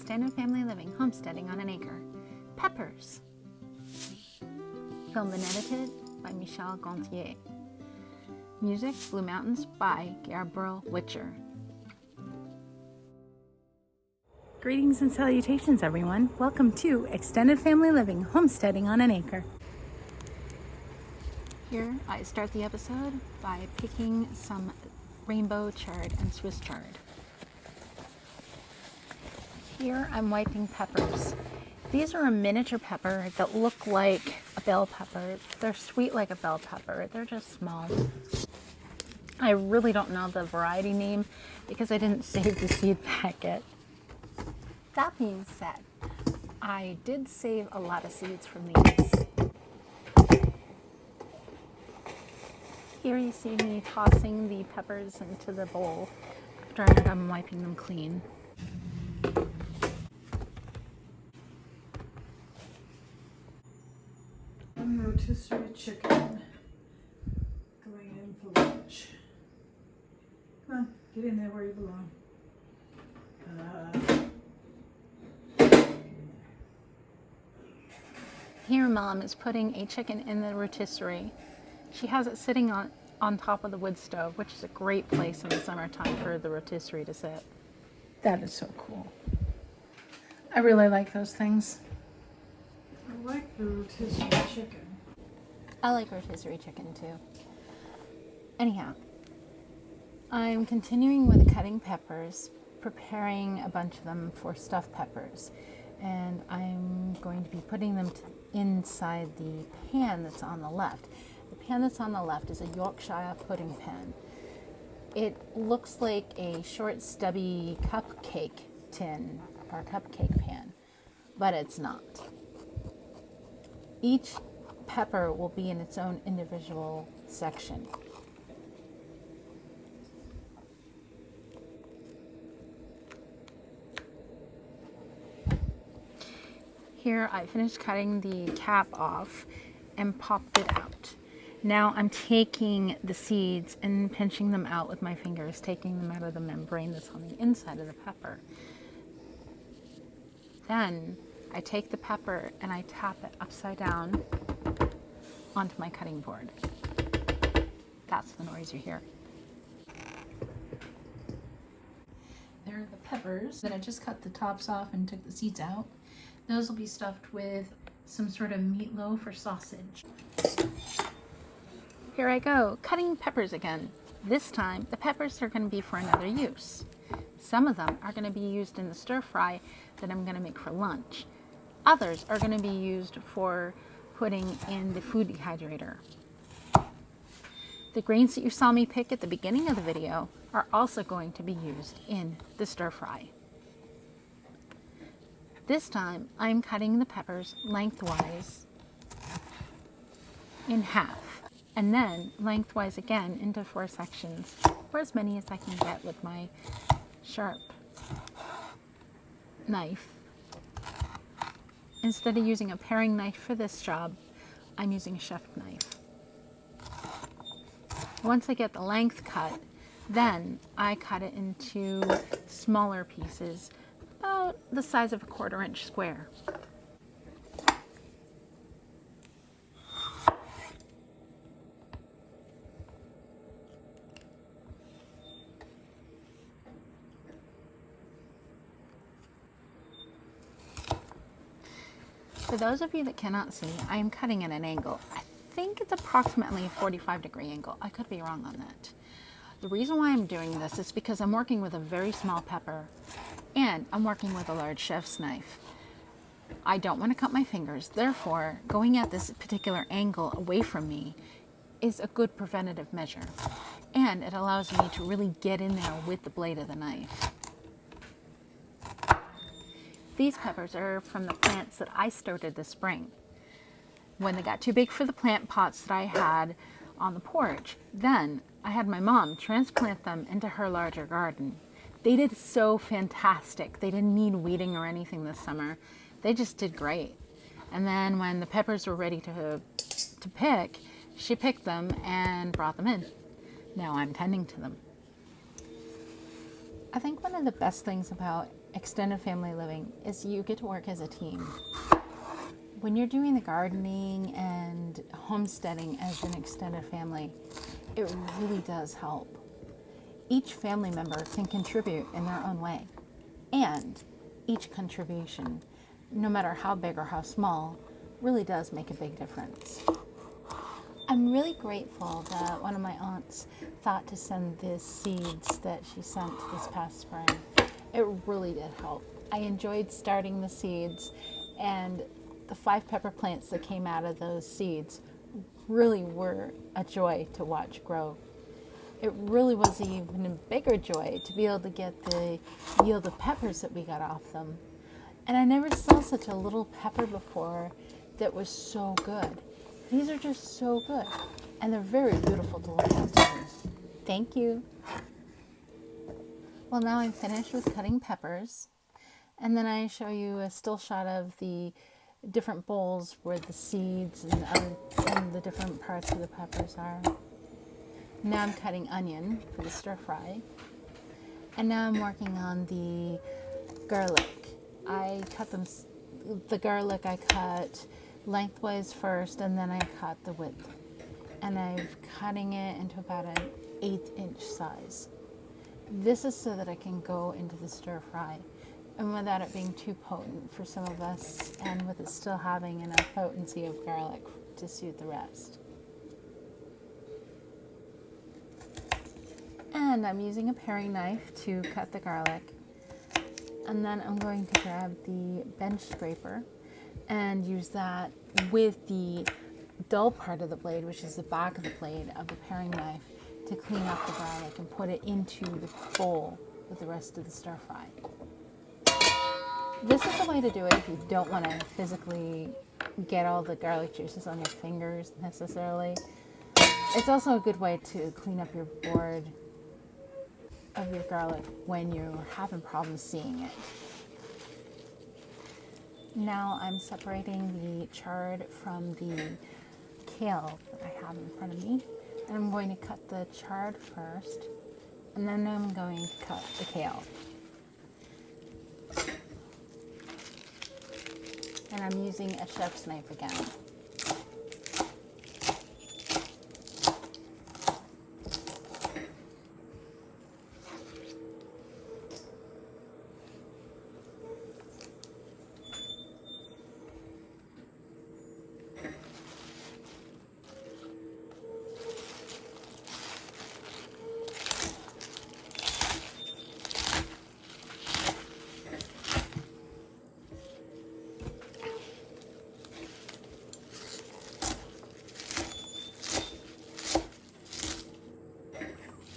extended family living homesteading on an acre. Peppers. Filmed and edited by Michel Gontier. Music, Blue Mountains by Gabriel Witcher. Greetings and salutations, everyone. Welcome to Extended Family Living Homesteading on an Acre. Here, I start the episode by picking some rainbow chard and Swiss chard. Here, I'm wiping peppers. These are a miniature pepper that look like a bell pepper. They're sweet like a bell pepper. They're just small. I really don't know the variety name because I didn't save the seed packet. That being said, I did save a lot of seeds from these. Here you see me tossing the peppers into the bowl after I'm done wiping them clean. Rotisserie chicken going in for lunch. Come on, get in there where you belong. Here Mom is putting a chicken in the rotisserie. She has it sitting on top of the wood stove, which is a great place in the summertime for the rotisserie to sit. That is so cool. I really like those things. I like the rotisserie chicken. I like rotisserie chicken too. Anyhow, I'm continuing with cutting peppers, preparing a bunch of them for stuffed peppers, and I'm going to be putting them inside the pan that's on the left. The pan that's on the left is a Yorkshire pudding pan. It looks like a short, stubby cupcake tin or cupcake pan, but it's not. Each pepper will be in its own individual section. Here I finished cutting the cap off and popped it out. Now I'm taking the seeds and pinching them out with my fingers, taking them out of the membrane that's on the inside of the pepper. Then I take the pepper and I tap it upside down onto my cutting board. That's the noise you hear. There are the peppers that I just cut the tops off and took the seeds out. Those will be stuffed with some sort of meatloaf or sausage. Here I go, cutting peppers again. This time, the peppers are going to be for another use. Some of them are going to be used in the stir fry that I'm going to make for lunch. Others are going to be used for putting in the food dehydrator. The grains that you saw me pick at the beginning of the video are also going to be used in the stir fry. This time, I'm cutting the peppers lengthwise in half, and then lengthwise again into 4 sections, or as many as I can get with my sharp knife. Instead of using a paring knife for this job, I'm using a chef knife. Once I get the length cut, then I cut it into smaller pieces, about the size of a 1/4 inch square. For those of you that cannot see, I am cutting at an angle. I think it's approximately a 45-degree angle. I could be wrong on that. The reason why I'm doing this is because I'm working with a very small pepper and I'm working with a large chef's knife. I don't want to cut my fingers, therefore going at this particular angle away from me is a good preventative measure, and it allows me to really get in there with the blade of the knife. These peppers are from the plants that I started this spring. When they got too big for the plant pots that I had on the porch, then I had my mom transplant them into her larger garden. They did so fantastic. They didn't need weeding or anything this summer. They just did great. And then when the peppers were ready to pick, she picked them and brought them in. Now I'm tending to them. I think one of the best things about extended family living is you get to work as a team. When you're doing the gardening and homesteading as an extended family, it really does help. Each family member can contribute in their own way, and each contribution, no matter how big or how small, really does make a big difference. I'm really grateful that one of my aunts thought to send the seeds that she sent this past spring. It really did help. I enjoyed starting the seeds, and the 5 pepper plants that came out of those seeds really were a joy to watch grow. It really was even a bigger joy to be able to get the yield of peppers that we got off them. And I never saw such a little pepper before that was so good. These are just so good, and they're very beautiful to look at too. Thank you. Well, now I'm finished with cutting peppers, and then I show you a still shot of the different bowls where the seeds and the different parts of the peppers are. Now I'm cutting onion for the stir fry, and now I'm working on the garlic. I cut them, the garlic I cut lengthwise first, and then I cut the width, and I'm cutting it into about an 1/8 inch size. This is so that I can go into the stir fry, and without it being too potent for some of us, and with it still having enough potency of garlic to suit the rest. And I'm using a paring knife to cut the garlic, and then I'm going to grab the bench scraper and use that with the dull part of the blade, which is the back of the blade of the paring knife, to clean up the garlic and put it into the bowl with the rest of the stir fry. This is the way to do it if you don't want to physically get all the garlic juices on your fingers necessarily. It's also a good way to clean up your board of your garlic when you're having problems seeing it. Now I'm separating the chard from the kale that I have in front of me. And I'm going to cut the chard first, and then I'm going to cut the kale. And I'm using a chef's knife again.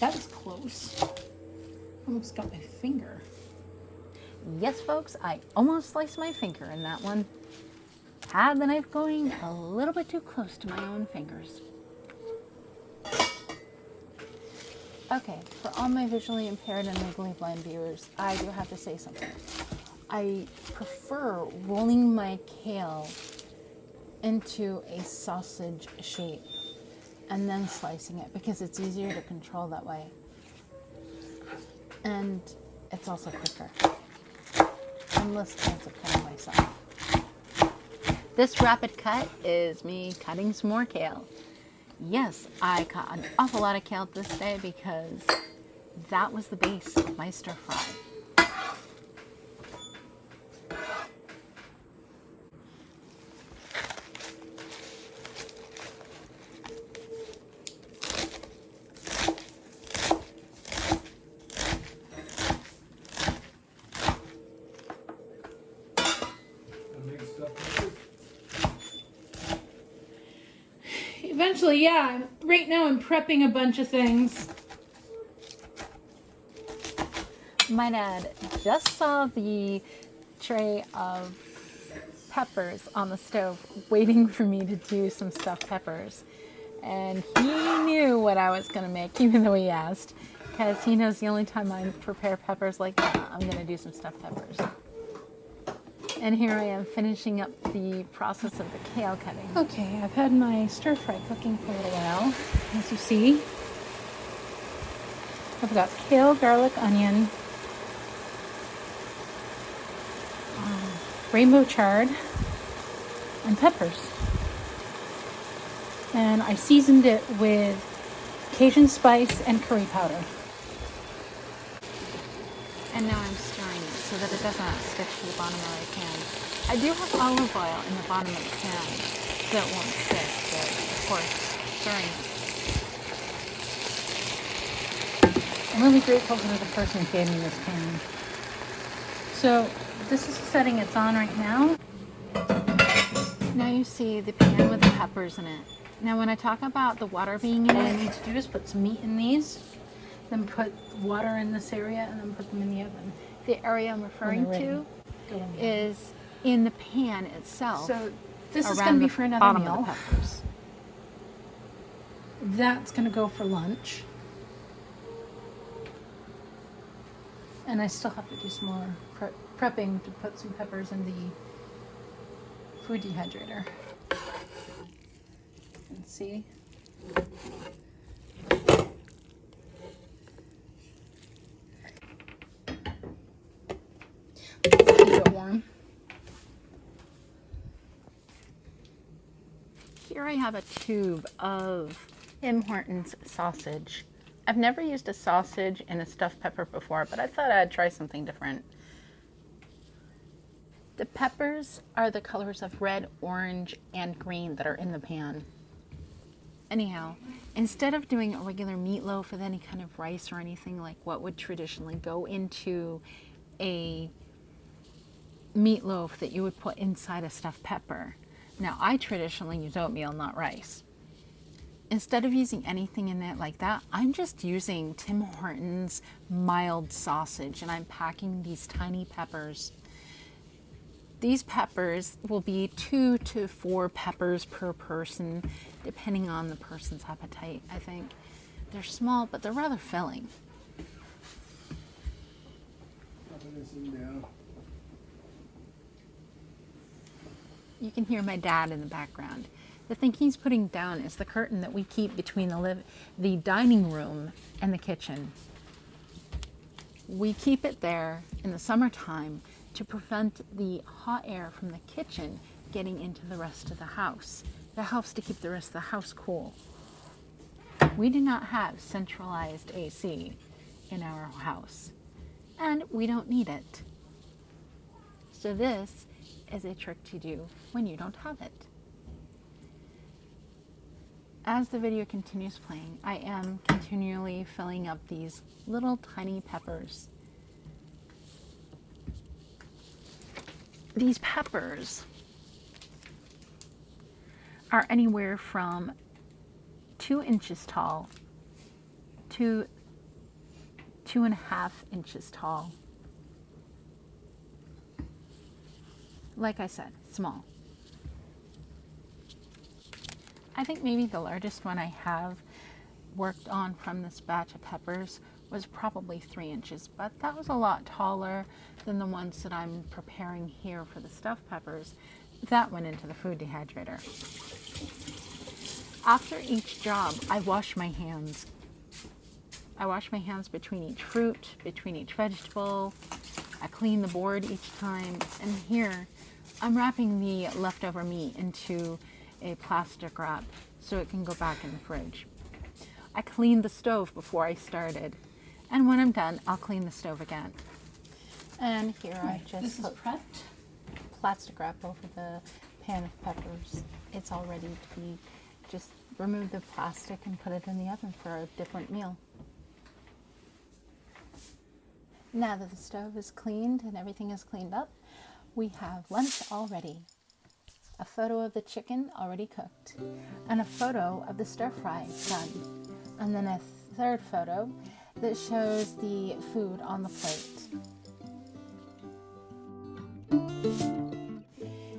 That was close. Almost got my finger. Yes, folks, I almost sliced my finger in that one. Had the knife going a little bit too close to my own fingers. Okay, for all my visually impaired and legally blind viewers, I do have to say something. I prefer rolling my kale into a sausage shape and then slicing it, because it's easier to control that way. And it's also quicker. I'm less chance of cutting myself. This rapid cut is me cutting some more kale. Yes, I cut an awful lot of kale this day because that was the base of my stir fry. Eventually, yeah. Right now I'm prepping a bunch of things. My dad just saw the tray of peppers on the stove waiting for me to do some stuffed peppers. And he knew what I was going to make, even though he asked, because he knows the only time I prepare peppers like that, I'm going to do some stuffed peppers. And here I am finishing up the process of the kale cutting. Okay, I've had my stir fry cooking for a little while. As you see, I've got kale, garlic, onion, rainbow chard, and peppers. And I seasoned it with Cajun spice and curry powder. And now I'm stirring it so that it doesn't stick to the bottom of the pan. I do have olive oil in the bottom of the pan so it won't stick, but of course, stirring it. I'm really grateful to the person who gave me this pan. So this is the setting it's on right now. Now you see the pan with the peppers in it. Now when I talk about the water being in it, what I need to do is put some meat in these, then put water in this area, and then put them in the oven. The area I'm referring to is in the pan itself. So this is going to be for another meal. Of the peppers. That's going to go for lunch. And I still have to do some more prepping to put some peppers in the food dehydrator. And see. Keep it warm. Here I have a tube of Tim Hortons sausage. I've never used a sausage in a stuffed pepper before, but I thought I'd try something different. The peppers are the colors of red, orange, and green that are in the pan. Anyhow, instead of doing a regular meatloaf with any kind of rice or anything like what would traditionally go into a meatloaf that you would put inside a stuffed pepper. Now, I traditionally use oatmeal, not rice. Instead of using anything in it like that, I'm just using Tim Hortons Mild Saucage, and I'm packing these tiny peppers. These peppers will be 2 to 4 peppers per person, depending on the person's appetite, I think. They're small, but they're rather filling. You can hear my dad in the background. The thing he's putting down is the curtain that we keep between the dining room and the kitchen. We keep it there in the summertime to prevent the hot air from the kitchen getting into the rest of the house. That helps to keep the rest of the house cool. We do not have centralized AC in our house, and we don't need it. So this is a trick to do when you don't have it. As the video continues playing, I am continually filling up these little tiny peppers. These peppers are anywhere from 2 inches tall to 2.5 inches tall. Like I said, small. I think maybe the largest one I have worked on from this batch of peppers was probably 3 inches, but that was a lot taller than the ones that I'm preparing here for the stuffed peppers. That went into the food dehydrator. After each job, I wash my hands. I wash my hands between each fruit, between each vegetable. I clean the board each time, and here I'm wrapping the leftover meat into a plastic wrap so it can go back in the fridge. I cleaned the stove before I started, and when I'm done, I'll clean the stove again. And here I just put plastic wrap over the pan of peppers. It's all ready to be, just remove the plastic and put it in the oven for a different meal. Now that the stove is cleaned and everything is cleaned up, we have lunch all ready. A photo of the chicken already cooked, and a photo of the stir fry done, and then a third photo that shows the food on the plate.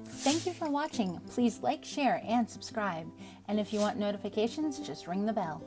Thank you for watching. Please like, share, and subscribe. And if you want notifications, just ring the bell.